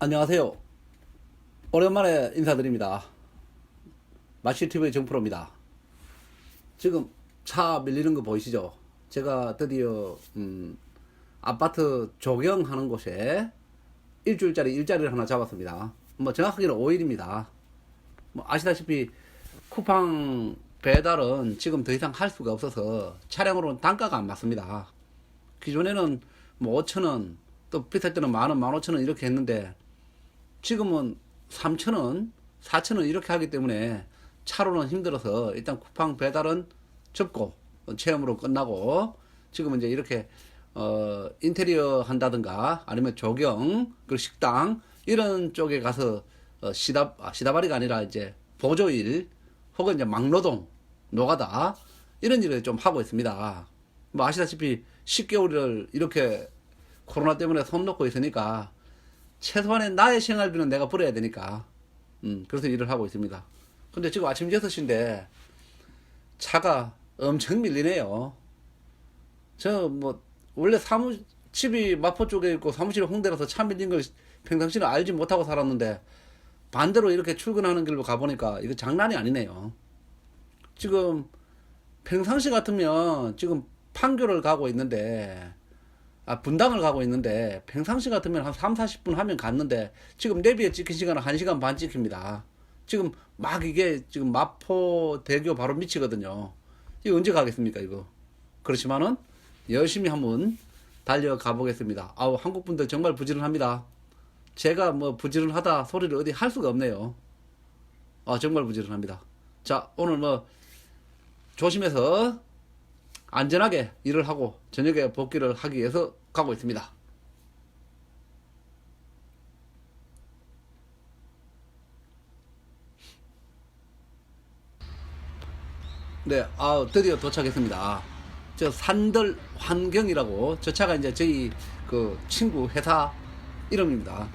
안녕하세요. 오랜만에 인사드립니다. 마실TV의 정프로입니다. 지금 차 밀리는 거 보이시죠? 제가 드디어 아파트 조경하는 곳에 일주일짜리 일자리를 하나 잡았습니다. 뭐 정확하게는 5일입니다. 뭐 아시다시피 쿠팡 배달은 지금 더 이상 할 수가 없어서 차량으로는 단가가 안 맞습니다. 기존에는 뭐 5,000원, 또 비쌀 때는 만원, 15,000원 이렇게 했는데 지금은 3,000원, 4,000원 이렇게 하기 때문에 차로는 힘들어서 일단 쿠팡 배달은 접고 체험으로 끝나고 지금은 이제 이렇게 인테리어 한다든가 아니면 조경, 그리고 식당 이런 쪽에 가서 시다바리가 아니라 이제 보조일 혹은 이제 막노동, 노가다 이런 일을 좀 하고 있습니다. 뭐 아시다시피 10개월을 이렇게 코로나 때문에 손 놓고 있으니까 최소한의 나의 생활비는 내가 벌어야 되니까 그래서 일을 하고 있습니다. 근데 지금 아침 6시인데 차가 엄청 밀리네요. 저 뭐 원래 집이 마포 쪽에 있고 사무실이 홍대라서 차 밀린 걸 평상시는 알지 못하고 살았는데 반대로 이렇게 출근하는 길로 가보니까 이거 장난이 아니네요. 지금 평상시 같으면 지금 판교를 가고 있는데 분당을 가고 있는데 평상시 같으면 한 3, 40분 하면 갔는데 지금 내비에 찍힌 시간은 1시간 반 찍힙니다. 지금 막 이게 지금 마포대교 바로 밑이거든요. 이거 언제 가겠습니까 이거. 그렇지만은 열심히 한번 달려가 보겠습니다. 아우 한국 분들 정말 부지런합니다. 제가 뭐 부지런하다 소리를 어디 할 수가 없네요. 정말 부지런합니다. 자 오늘 뭐 조심해서 안전하게 일을 하고 저녁에 복귀를 하기 위해서 가고 있습니다. 네, 드디어 도착했습니다. 저 산들 환경이라고 저 차가 이제 저희 그 친구 회사 이름입니다.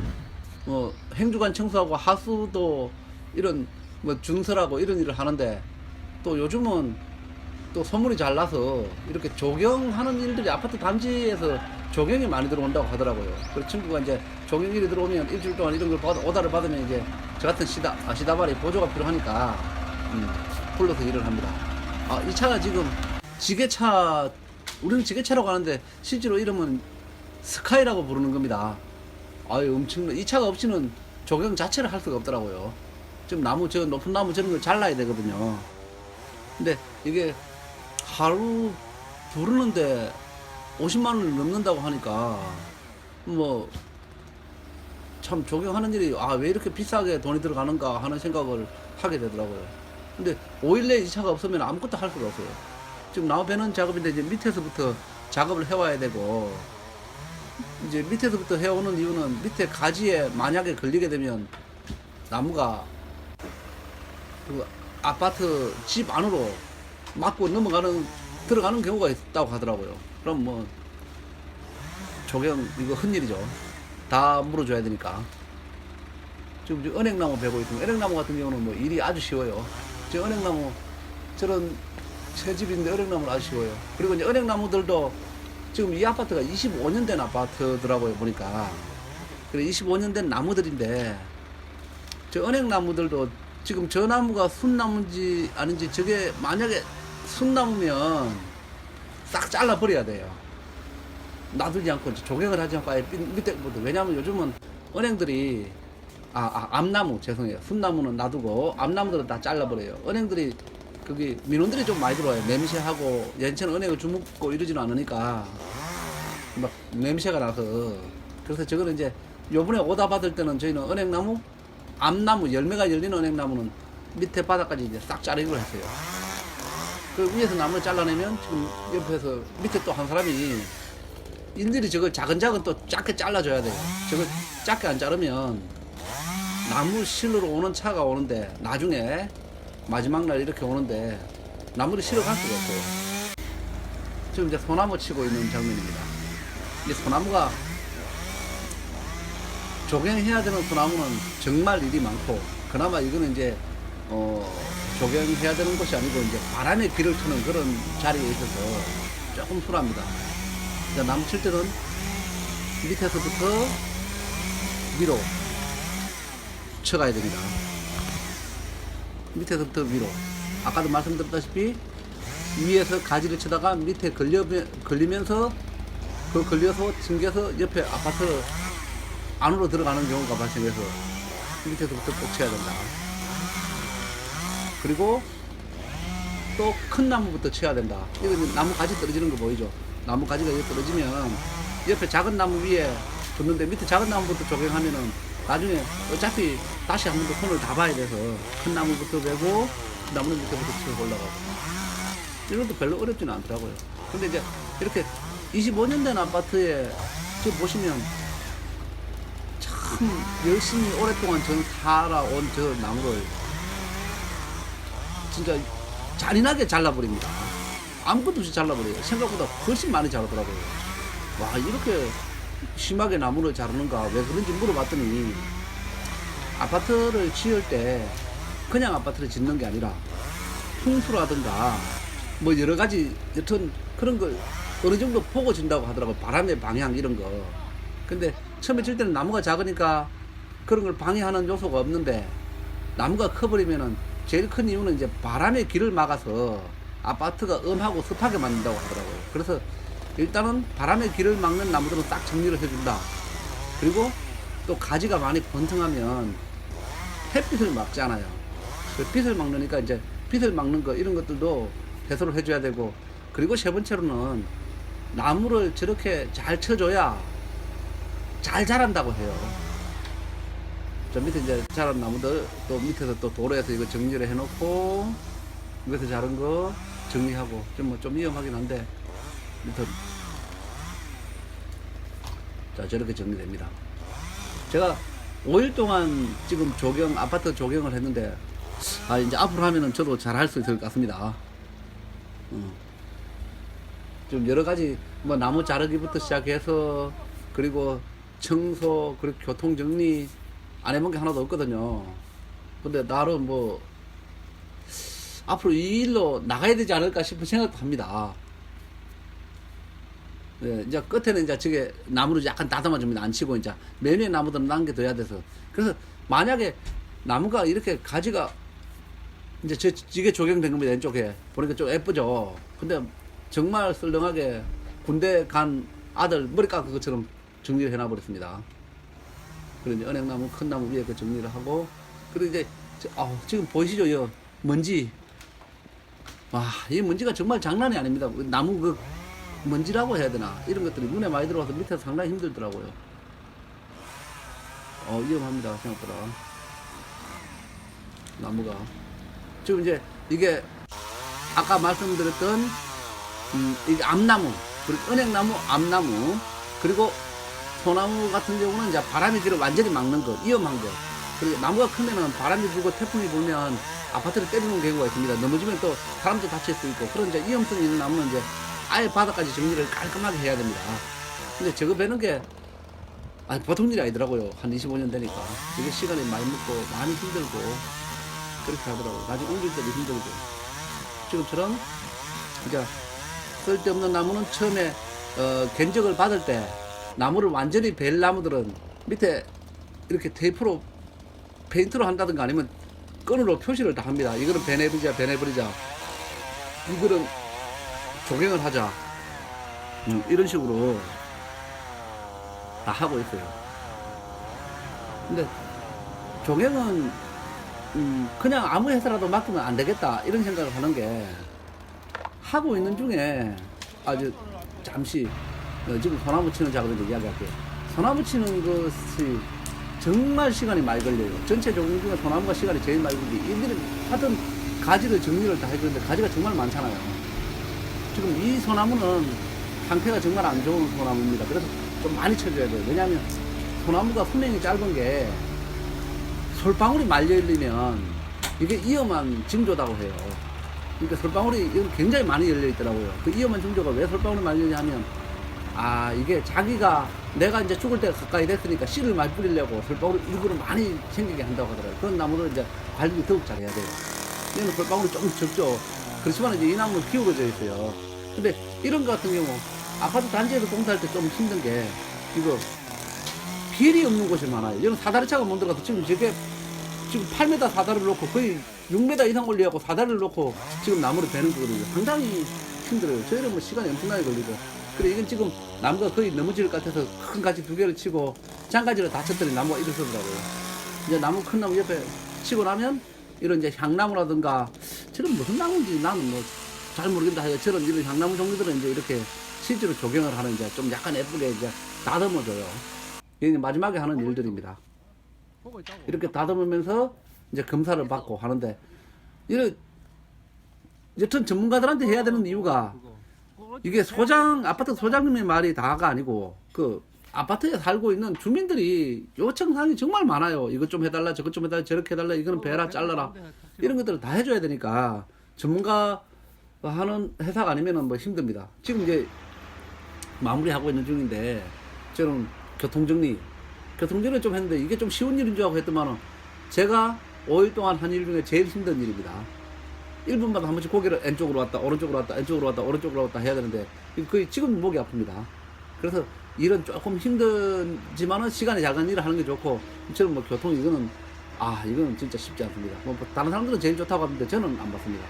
뭐 행주관 청소하고 하수도 이런 뭐 준설하고 이런 일을 하는데 또 요즘은 또 소문이 잘 나서 이렇게 조경하는 일들이 아파트 단지에서 조경이 많이 들어온다고 하더라고요. 그 친구가 이제 조경일이 들어오면 일주일 동안 이런 걸 오다를 받으면 이제 저 같은 시다발이 보조가 필요하니까 불러서 일을 합니다. 이 차가 지금 지게차, 우리는 지게차라고 하는데 실제로 이름은 스카이라고 부르는 겁니다. 엄청나. 이 차가 없이는 조경 자체를 할 수가 없더라고요. 지금 저 높은 나무 저런 걸 잘라야 되거든요. 근데 이게 하루 부르는데 50만 원을 넘는다고 하니까 뭐 참 조경하는 일이 왜 이렇게 비싸게 돈이 들어가는가 하는 생각을 하게 되더라고요. 근데 5일 내에 이 차가 없으면 아무것도 할 수가 없어요. 지금 나무 베는 작업인데 이제 밑에서부터 작업을 해와야 되고 이제 밑에서부터 해오는 이유는 밑에 가지에 만약에 걸리게 되면 나무가 그 아파트 집 안으로 맞고 들어가는 경우가 있다고 하더라고요. 그럼 뭐 조경 이거 큰일이죠. 다 물어줘야 되니까. 지금 은행나무 베고 있습니다. 은행나무 같은 경우는 뭐 일이 아주 쉬워요. 저 은행나무 저런 새집인데 은행나무는 아주 쉬워요. 그리고 이제 은행나무들도 지금 이 아파트가 25년 된 아파트더라고요 보니까. 그래 25년 된 나무들인데 저 은행나무들도 지금 저 나무가 순나무인지 아닌지 저게 만약에 순나무면 싹 잘라 버려야 돼요. 놔두지 않고 조경을 하지 않고 아예 밑에 왜냐하면 요즘은 은행들이 암나무 죄송해요. 순나무는 놔두고 암나무들은 다 잘라버려요. 은행들이 거기 민원들이 좀 많이 들어와요. 냄새하고 연체는 은행을 주묻고 이러지는 않으니까 막 냄새가 나서 그래서 저거는 이제 요번에 오다 받을 때는 저희는 은행나무 암나무 열매가 열리는 은행나무는 밑에 바닥까지 이제 싹 자르기로 했어요. 그 위에서 나무를 잘라내면 지금 옆에서 밑에 또 한 사람이 일일이 저걸 작은 또 작게 잘라줘야 돼요. 저걸 작게 안 자르면 나무 실으로 오는 차가 오는데 나중에 마지막 날 이렇게 오는데 나무를 실어 갈 수가 없어요. 지금 이제 소나무 치고 있는 장면입니다. 이 소나무가 조경해야 되는 소나무는 정말 일이 많고 그나마 이거는 이제 조경해야 되는 것이 아니고 이제 바람에 비를 트는 그런 자리에 있어서 조금 순합니다. 나무 칠 때는 밑에서부터 위로 쳐가야 됩니다. 밑에서부터 위로. 아까도 말씀드렸다시피 위에서 가지를 치다가 밑에 걸리면서 그 걸려서 튕겨서 옆에 아파트 안으로 들어가는 경우가 발생해서 밑에서부터 꼭 쳐야 된다. 그리고 또 큰 나무부터 쳐야 된다. 이거 나무 가지 떨어지는 거 보이죠? 나무 가지가 여기 떨어지면 옆에 작은 나무 위에 붙는데 밑에 작은 나무부터 조경하면은 나중에 어차피 다시 한 번 더 손을 다 봐야 돼서 큰 나무부터 베고 그 나무는 밑에부터 치고 올라가고 이런 것도 별로 어렵지는 않더라고요. 근데 이제 이렇게 25년 된 아파트에 지금 보시면 참 열심히 오랫동안 전 살아온 저 나무를 진짜 잔인하게 잘라버립니다. 아무것도 없이 잘라버려요. 생각보다 훨씬 많이 자라더라고요. 와, 이렇게 심하게 나무를 자르는가 왜 그런지 물어봤더니 아파트를 지을 때 그냥 아파트를 짓는 게 아니라 풍수라든가 뭐 여러 가지 여튼 그런 걸 어느 정도 보고 진다고 하더라고요. 바람의 방향 이런 거. 근데 처음에 질 때는 나무가 작으니까 그런 걸 방해하는 요소가 없는데 나무가 커버리면은 제일 큰 이유는 이제 바람의 길을 막아서 아파트가 음하고 습하게 만든다고 하더라고요. 그래서 일단은 바람의 길을 막는 나무들은 싹 정리를 해준다. 그리고 또 가지가 많이 번성하면 햇빛을 막잖아요. 그 빛을 막으니까 이제 빛을 막는 거 이런 것들도 해소를 해줘야 되고, 그리고 세 번째로는 나무를 저렇게 잘 쳐줘야 잘 자란다고 해요. 저 밑에 이제 자란 나무들 또 밑에서 또 도로에서 이거 정리를 해놓고 위에서 자른 거 정리하고 좀 위험하긴 한데 밑에 자 저렇게 정리됩니다. 제가 5일 동안 지금 아파트 조경을 했는데 이제 앞으로 하면은 저도 잘 할 수 있을 것 같습니다. 좀 여러 가지 뭐 나무 자르기부터 시작해서 그리고 청소 그리고 교통 정리 안 해본 게 하나도 없거든요. 근데 나름 뭐 앞으로 이 일로 나가야 되지 않을까 싶은 생각도 합니다. 네, 이제 끝에는 이제 저게 나무를 약간 다듬어 줍니다. 안 치고 이제 맨 위에 나무들은 남겨둬야 돼서. 그래서 만약에 나무가 이렇게 가지가 이제 이게 조경된 겁니다. 왼쪽에 보니까 좀 예쁘죠. 근데 정말 썰렁하게 군대 간 아들 머리 깎은 것처럼 정리를 해놔버렸습니다. 그리고 이제 은행나무 큰 나무 위에 그 정리를 하고, 그리고 이제 지금 보이시죠? 이 먼지. 와, 이 먼지가 정말 장난이 아닙니다. 나무 그 먼지라고 해야 되나? 이런 것들이 눈에 많이 들어와서 밑에서 상당히 힘들더라고요. 위험합니다. 생각보다. 나무가. 지금 이제 이게 아까 말씀드렸던 이게 암나무, 그리고 은행나무, 암나무, 그리고 소나무 같은 경우는 이제 바람의 길을 완전히 막는 거, 위험한 거. 그리고 나무가 크면은 바람이 불고 태풍이 불면 아파트를 때리는 경우가 있습니다. 넘어지면 또 사람도 다칠 수 있고, 그런 이제 위험성이 있는 나무는 이제 아예 바닥까지 정리를 깔끔하게 해야 됩니다. 근데 저거 베는 게 보통 일이 아니더라고요. 한 25년 되니까. 이게 시간이 많이 먹고 많이 힘들고 그렇게 하더라고요. 나중에 옮길 때도 힘들고. 지금처럼 이제 쓸데없는 나무는 처음에 견적을 받을 때 나무를 완전히 벨 나무들은 밑에 이렇게 테이프로 페인트로 한다든가 아니면 끈으로 표시를 다 합니다. 이거는 베내버리자. 이거는 조경을 하자. 이런 식으로 다 하고 있어요. 근데 조경은 그냥 아무 회사라도 맡기면 안 되겠다 이런 생각을 하는 게, 하고 있는 중에 아주 잠시 지금 소나무 치는 작업인데 이야기할게요. 소나무 치는 것이 정말 시간이 많이 걸려요. 전체 조경 중에 소나무가 시간이 제일 많이 걸리고, 이들은 하여튼 가지를 정리를 다 해주는데 가지가 정말 많잖아요. 지금 이 소나무는 상태가 정말 안 좋은 소나무입니다. 그래서 좀 많이 쳐줘야 돼요. 왜냐하면 소나무가 수명이 짧은 게 솔방울이 말려 열리면 이게 위험한 징조다고 해요. 그러니까 솔방울이 굉장히 많이 열려 있더라고요. 그 위험한 징조가 왜 솔방울이 말리냐 하면, 이게 자기가 내가 이제 죽을 때가 가까이 됐으니까 씨를 많이 뿌리려고 솔방울이 일부러 많이 생기게 한다고 하더라고요. 그런 나무를 이제 관리를 더욱 잘해야 돼요. 얘는 솔방울이 좀 적죠. 그렇지만 이제 이 나무는 기울어져 있어요. 근데 이런 거 같은 경우 아파트 단지에서 공사할 때 좀 힘든 게, 이거 빌이 없는 곳이 많아요. 이런 사다리차가 못 들어가서 지금 저게 지금 8m 사다리를 놓고 거의 6m 이상 올리고 사다리를 놓고 지금 나무를 베는 거거든요. 상당히 힘들어요. 저희는 뭐 시간이 엄청나게 걸리고. 그래, 이건 지금 나무가 거의 넘어질 것 같아서 큰 가지 2개를 치고 장가지를 다 쳤더니 나무가 일어서더라고요. 이제 나무 큰 나무 옆에 치고 나면 이런 이제 향나무라든가 저런 무슨 나무인지 나는 뭐 잘 모르겠다. 저런 이런 향나무 종류들은 이제 이렇게 실제로 조경을 하는 이제 좀 약간 예쁘게 이제 다듬어줘요. 이게 마지막에 하는 일들입니다. 이렇게 다듬으면서 이제 검사를 받고 하는데 이런 여튼 전문가들한테 해야 되는 이유가 이게 아파트 소장님의 말이 다가 아니고 그 아파트에 살고 있는 주민들이 요청사항이 정말 많아요. 이것 좀 해달라, 저것 좀 해달라, 저렇게 해달라, 이거는 베라, 잘라라. 이런 것들을 다 해줘야 되니까 전문가 하는 회사가 아니면은 뭐 힘듭니다. 지금 이제 마무리하고 있는 중인데 저는 교통정리를 좀 했는데 이게 좀 쉬운 일인 줄 알고 했더만은 제가 5일 동안 한 일 중에 제일 힘든 일입니다. 1분마다 한 번씩 고개를 왼쪽으로 왔다, 오른쪽으로 왔다, 왼쪽으로 왔다, 오른쪽으로 왔다 해야 되는데 거의 지금 목이 아픕니다. 그래서 일은 조금 힘들지만은 시간이 잘 가는 일을 하는 게 좋고 저는 뭐 교통 이거는 진짜 쉽지 않습니다. 뭐 다른 사람들은 제일 좋다고 하는데 저는 안 받습니다.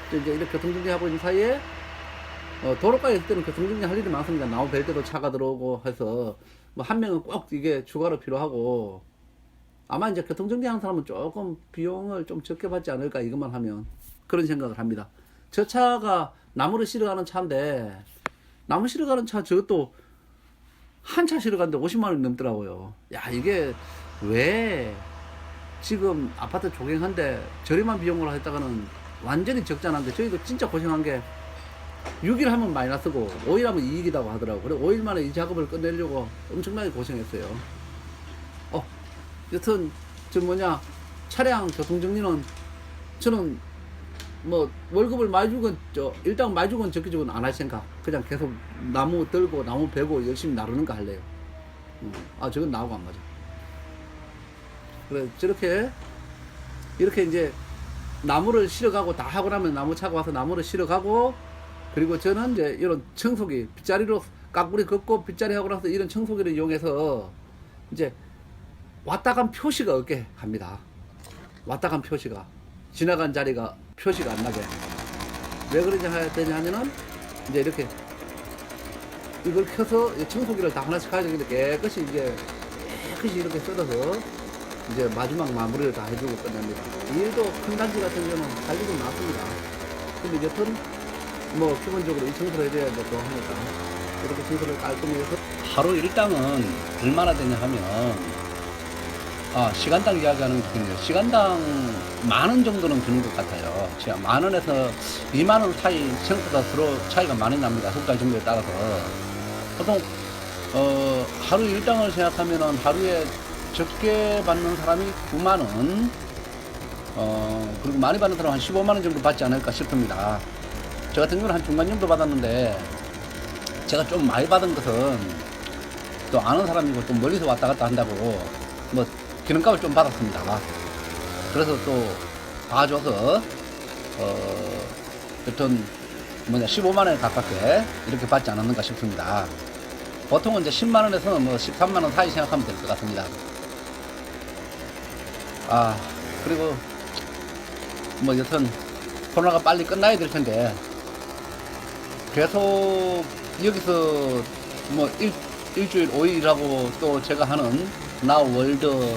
이제 이렇게 교통정리하고 있는 사이에 도로가에 있을 때는 교통정리 할 일이 많습니다. 나무 벨 때도 차가 들어오고 해서 뭐 한 명은 꼭 이게 추가로 필요하고 아마 이제 교통정리하는 사람은 조금 비용을 좀 적게 받지 않을까 이것만 하면 그런 생각을 합니다. 저 차가 나무를 실어 가는 차인데 나무 실어 가는 차 저것도 한 차 실어 가는데 50만 원이 넘더라고요. 야, 이게 왜 지금 아파트 조경한데 저렴한 비용으로 했다가는 완전히 적자난데 저희도 진짜 고생한 게 6일 하면 마이너스고 5일 하면 이익이라고 하더라고요. 그래 5일 만에 이 작업을 끝내려고 엄청나게 고생했어요. 여튼 차량 교통정리는 저는 뭐 월급을 많이 주건 일단 많이 주건 적게 주건 안 할 생각. 그냥 계속 나무 들고 나무 베고 열심히 나르는 거 할래요. 저건 나하고 안 맞아. 그래 이렇게 이제 나무를 실어가고 다 하고 나면 나무 차고 와서 나무를 실어가고 그리고 저는 이제 이런 청소기 빗자리로 깍뿌리 긋고 빗자리 하고 나서 이런 청소기를 이용해서 이제 왔다 간 표시가 없게 합니다. 왔다 간 표시가 지나간 자리가 표시가 안 나게. 왜 그러냐면은 이제 이렇게 이걸 켜서 청소기를 다 하나씩 가지고 깨끗이 이렇게 뜯어서 이제 마지막 마무리를 다 해주고 끝납니다. 이 일도 큰 단지 같은 경우는 할 일은 많습니다. 근데 여튼 뭐 기본적으로 이 청소를 해줘야 되고 하니까 이렇게 청소를 깔끔히 해서 하루 일당은 얼마나 되냐 하면 시간당 이야기하는 거거든요. 시간당 10,000원 정도는 드는 것 같아요. 제가 10,000원에서 20,000원 사이 생각보다 서로 차이가 많이 납니다. 흑달 정도에 따라서. 보통 하루 일당을 생각하면은 하루에 적게 받는 사람이 90,000원, 그리고 많이 받는 사람은 한 150,000원 정도 받지 않을까 싶습니다. 저 같은 경우는 한 중간 정도 받았는데, 제가 좀 많이 받은 것은 또 아는 사람이고 또 멀리서 왔다 갔다 한다고, 뭐, 기름값을 좀 받았습니다. 그래서 또 봐줘서, 여튼, 15만원에 가깝게 이렇게 받지 않았는가 싶습니다. 보통은 이제 10만원에서 뭐 13만원 사이 생각하면 될 것 같습니다. 그리고 뭐 여튼 코로나가 빨리 끝나야 될 텐데 계속 여기서 뭐 일주일 5일이라고 또 제가 하는 나우 월드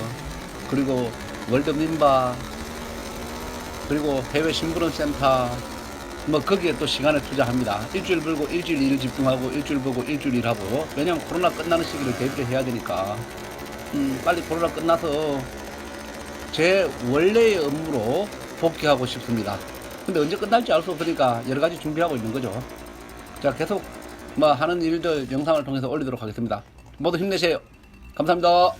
그리고 월드 민바 그리고 해외 심부름 센터 뭐 거기에 또 시간을 투자합니다. 일주일 벌고 일주일 일 집중하고 일주일 보고 일주일 일하고 왜냐면 코로나 끝나는 시기를 대비를 해야 되니까 빨리 코로나 끝나서 제 원래의 업무로 복귀하고 싶습니다. 근데 언제 끝날지 알 수 없으니까 여러 가지 준비하고 있는 거죠. 자, 계속 뭐 하는 일들 영상을 통해서 올리도록 하겠습니다. 모두 힘내세요. 감사합니다.